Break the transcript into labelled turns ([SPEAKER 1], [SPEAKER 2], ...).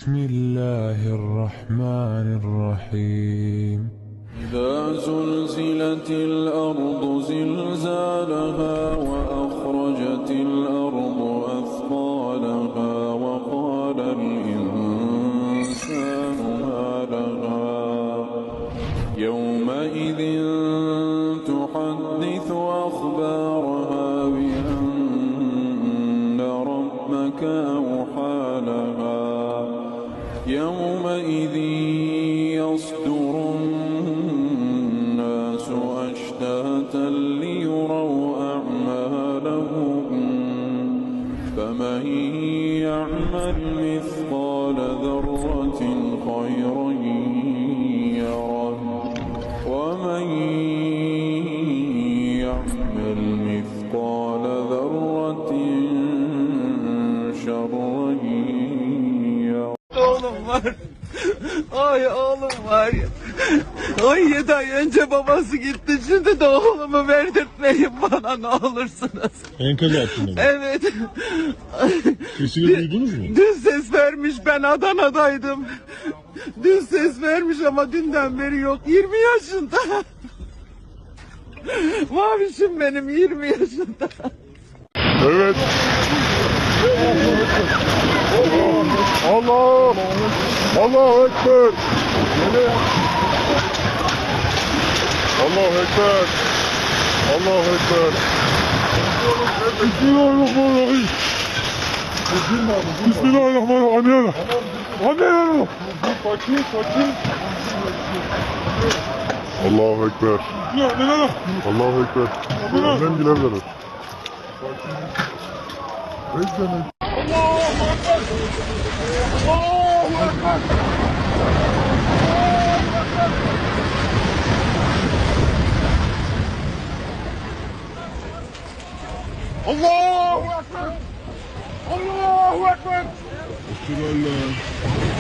[SPEAKER 1] بسم الله الرحمن الرحيم
[SPEAKER 2] إذا زلزلت الأرض زلزالها وأخرجت الأرض أثقالها وقال الإنسان ما لها يومئذ تحدث أخبارها بأن ربك أوحى لها يومئذ يصدر الناس أشتاتا ليروا أعمالهم فمن يعمل مثقال ذرة خيرا يره ومن يعمل مثقال ذرة شرا يره.
[SPEAKER 3] Oğlum var. Ay oğlum var ya. 17 ay önce babası gitti. Şimdi de oğlumu verdirtmeyin bana ne olursunuz.
[SPEAKER 4] Enkaz altında mı?
[SPEAKER 3] Evet.
[SPEAKER 4] Sesini duydunuz mu?
[SPEAKER 3] Dün ses vermiş, ben Adana'daydım. Dün ses vermiş ama dünden beri yok. 20 yaşında. Mavişim benim 20 yaşında.
[SPEAKER 4] Evet. Allah! Allahu Ekber! Allahu Ekber! Allahu Ekber! Bismillahirrahmanirrahim! Bismillahirrahmanirrahim! Anne! Allahu Ekber! Allahu Ekber! Annem bilebilir.
[SPEAKER 3] Allahu Ekber! Allahu Ekber!
[SPEAKER 4] Bismillah.